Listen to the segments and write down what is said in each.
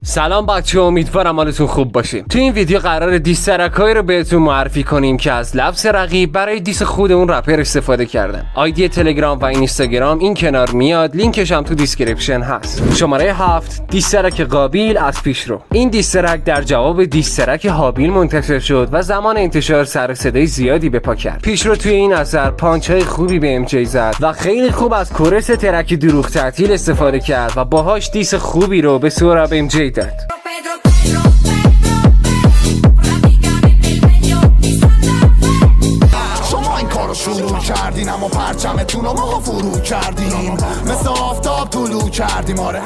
سلام بچه، امیدوارم حالتون خوب باشه. تو این ویدیو قرار دیس ترکایی رو بهتون معرفی کنیم که از لفظ رقیب برای دیس خود اون رپر استفاده کردن. آیدی تلگرام و اینستاگرام این کنار میاد، لینکش هم تو دیسکریپشن هست. شماره 7 دیس ترک قابیل از پیشرو. این دیس ترک در جواب دیس ترک هابیل منتشر شد و زمان انتشار سر صدای زیادی به پا کرد. پیشرو توی این اثر پانچای خوبی به ام جی زد و خیلی خوب از کورس ترک دروغ تعطیل استفاده کرد و باهاش دیس خوبی رو به سهراب ام جی داد. شما این کارو شروع کردین اما پرچمتون رو ما فرو کردیم، مثل آفتاب طلوع کردیم. آره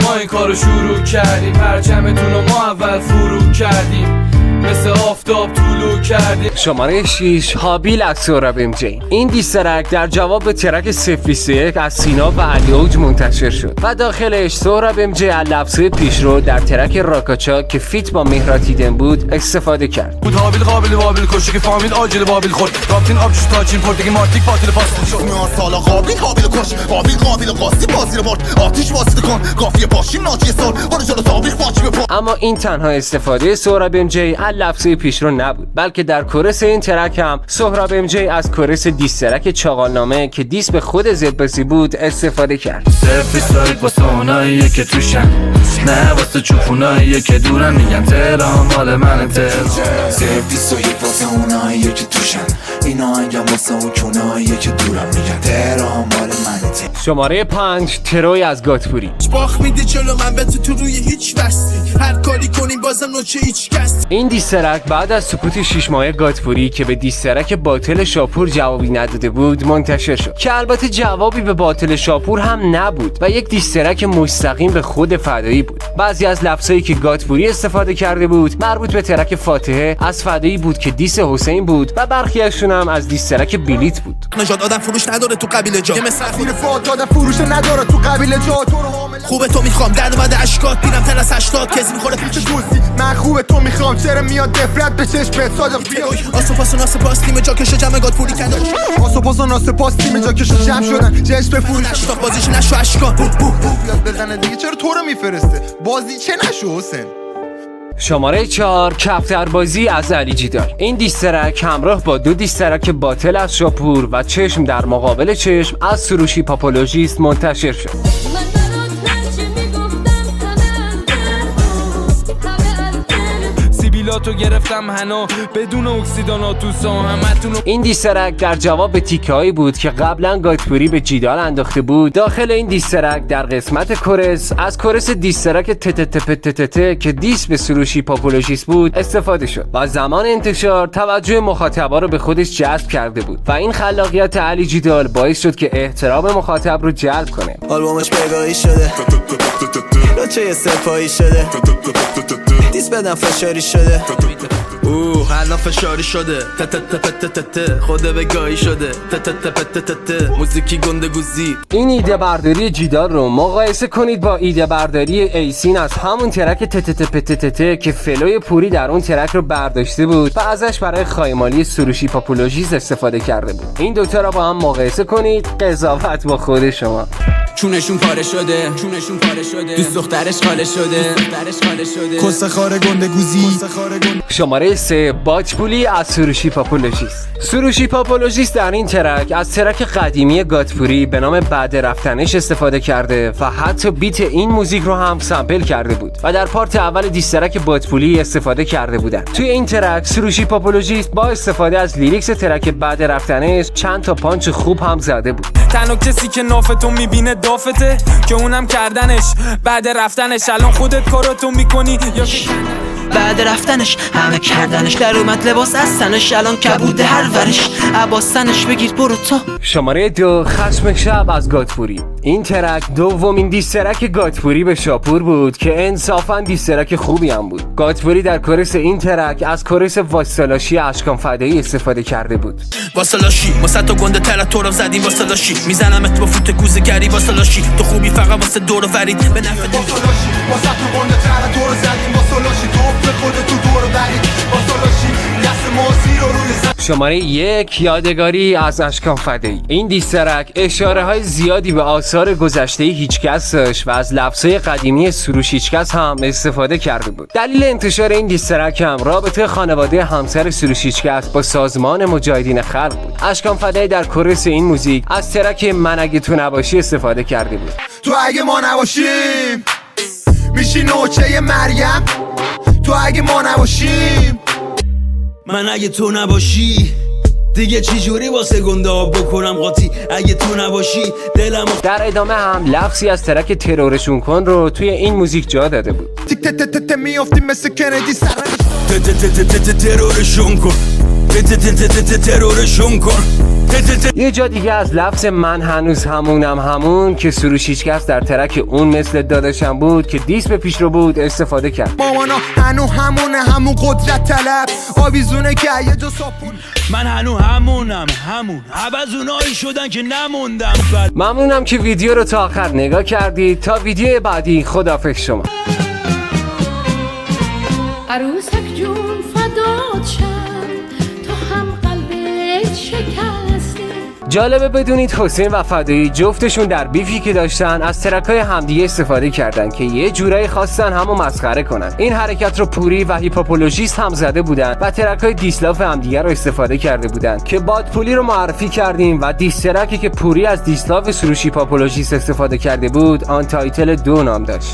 ما این کارو شروع کردیم، پرچمتون رو ما اول فرو کردیم، مثل آفتاب طلوع کردیم. شماره 6 هابیل از سهراب ام جی. این دیس ترک در جواب به ترک 021 از سینا و علی اوج منتشر شد و داخلش سهراب ام جی از لفظه پیشرو در ترک راکاچا که فیت با مهرات دیدن بود استفاده کرد. بود هابیل قابل کشی که فامیل آجیل بابیل خورد، رابطین آبجوش تاچین پردگی مارتیک فاطل پاس شد. میان سالا قابل کش قابل قاسی بازی رو برد، آتیش واسطه کن قافیه باشیم ناجی سال برو جلو تابیخ باجی بپا. اما این تنها استفاده سهراب ام جی از لفظه پیشرو نبود، بلکه در کورس این ترک هم سهراب ام جی از کورس دیس ترک چاغالنامه که دیس به خود زدباسی بود استفاده کرد. سفی سایت واسه اوناییه که توشن، نه واسه چوفوناییه که دورن، میگن تهران مال من تهران. سفی سایت واسه اوناییه که توشن، اینا انگم واسه اون چوناییه که دورن، میگن تهران مال من تهران. شماره 5 تروی از گاتپوری. باخ میدی جلو من به تو روی هیچ وستی، هر کاری کنیم بازم نوچه هیچ کس. این دیس ترک بعد از سکوت 6 ماهه گاتپوری که به دیس ترک باطل شاپور جوابی نداده بود منتشر شد، که البته جوابی به باطل شاپور هم نبود و یک دیس ترک مستقیم به خود فدایی بود. بعضی از لفظایی که گاتپوری استفاده کرده بود مربوط به ترک فاتحه از فدایی بود که دیس حسین بود و برخیاشون هم از دیس ترک بلیت بود. نجات آدم فروش نداره تو قبیله جا، مثلا خیر فات آدم فروش نداره تو قبیله جا. تو رو حامل خوبه تو میخوام در اومده اشکات بیرم تن از 80 کسی میخوره پیش دوستی. من خوبه تو میخوام چرا میاد دفرت به چشمت صادق بیا. آسو پاسو ناس پاس تیم جا کشو جمع گاتپوری کرده، آسو پاسو ناس پاس تیم جا کشو جمع شدن جشن بفروش. اشتاق بازیش نشو اشکان بیاد بزنه دیگه، چرا تو رو میفرسته بازی چه نشو حسین. شماره 4 کفتربازی از علی جیدال. این دیس ترک همراه با دو دیس ترک باطل از شاپور و چشم در مقابل چشم از سروشی پاپولوژیست منتشر شد. سیبیلاتو گرفتم هنو بدون اکسیداناتو همتونو. این دیس ترک در جواب به تیکه‌ای بود که قبلا گاتپوری به جیدال انداخته بود. داخل این دیس ترک در قسمت کورس از کورس دیس ترک تتتپتتت که دیس به سروشی پاپولوژیست بود استفاده شد و زمان انتشار توجه مخاطبا رو به خودش جذب کرده بود و این خلاقیت علی جیدال باعث شد که احترام مخاطب رو جلب کنه. آلبومش بگاهی شده، لچه سپاهی شده، دیس بدن فشاری شده، الان فشاری شده، خوده بگاهی شده، موزیکی گنده گوزی. این ایده برداری جیدال رو مقایسه کنید با ایده برداری ایسین از همون ترک تتتپتتت که فلوی پوری در اون ترک رو برداشته بود و ازش برای خایمالی سروشی پاپولوژیست استفاده کرده بود. این دوتا رو با هم مقایسه کنید، قضاوت با خود شما. چونشون پاره شده، دوست دخترش خاله شده، کس خاره گنده گوزی. شماره 3 باجپولی از سروشی پاپولوژیست. سروشی پاپولوژیست در این ترک از ترک قدیمی گاتپوری به نام بعد رفتنش استفاده کرده و حتی بیت این موزیک رو هم سامپل کرده بود و در پارت اول دیس ترک باجپولی استفاده کرده بودن. توی این ترک سروشی پاپولوژیست با استفاده از لیریکس ترک بعد رفتنش چند تا پانچ خوب هم زده بود. تنها کسی که نافتو میبینه دافته که اونم کردنش بعد رفتنش، الان خودت کاراتو میکنی یا بعد رفتنش همه کردنش، در اومد لباس از تنش، الان کبوده هر ورش عباستنش، بگیر برو تا. شماره 2 خشم شب از گاتپوری. این ترک دومین دیس ترک گاتپوری به شاپور بود که انصافا دیس ترک خوبی هم بود. گاتپوری در کورس این ترک از کورس واسلاشی اشکان فدایی استفاده کرده بود. واسلاشی واسه تو گنده تر تو رو زدیم، واسلاشی میزنمت با فوت کوزه‌گری، واسلاشی تو خوبی فقط واسه دور و برید به نفع واسلاشی واسه تو گنده تر تو رو زدیم، واسلاشی تو به خودت تو دور و برید، واسلاشی دست موسی رو روی شماره 1 یادگاری از اشکان فدایی. این دیسترک اشاره های زیادی به آثار گذشته هیچکس داشت و از لفظهای قدیمی سروش هیچکس هم استفاده کرده بود. دلیل انتشار این دیسترک هم رابطه خانواده همسر سروش هیچکس با سازمان مجاهدین خلق بود. اشکان فدایی در کورس این موزیک از ترک من اگه تو نباشی استفاده کرده بود. تو اگه ما نباشیم میشی نوچه مریم، تو اگه ما نباشیم من اگه تو نباشی دیگه چی جوری واسه گنده ها بکنم قاطی، اگه تو نباشی دلم. در ادامه هم لفظی از ترک ترورشون کن رو توی این موزیک جا داده بود. تیک تت تت تت میافتیم مثل کندی ترورشون کن، ترورشون کن. یه جا دیگه از لفظ من هنوز همونم همون که سروش هیچکس در ترک اون مثل داداشم بود که دیس به پیش رو بود استفاده کرد. مامانا هنو همونه، همون قدرت طلب آویزونه که یه جا ساپون. من هنو همونم، همون عوضونایی شدن که نموندم. ممنونم که ویدیو رو تا آخر نگاه کردید. تا ویدیو بعدی خداحافظ شما. عروسک جون فدات شم، تو هم قلبت شکسته. جالبه بدونید حسین و فدایی جفتشون در بیفی که داشتن از ترکای همدیگه استفاده کردن که یه جورایی خواستن همو مسخره کنن. این حرکت رو پوری و هیپاپولوژیست هم زده بودن و ترکای دیسلاف همدیگه رو استفاده کرده بودن که بادپولی رو معرفی کردیم و دیسترکی که پوری از دیسلاف سروش هیپاپولوژیست استفاده کرده بود آن تایتل 2 نام داشت.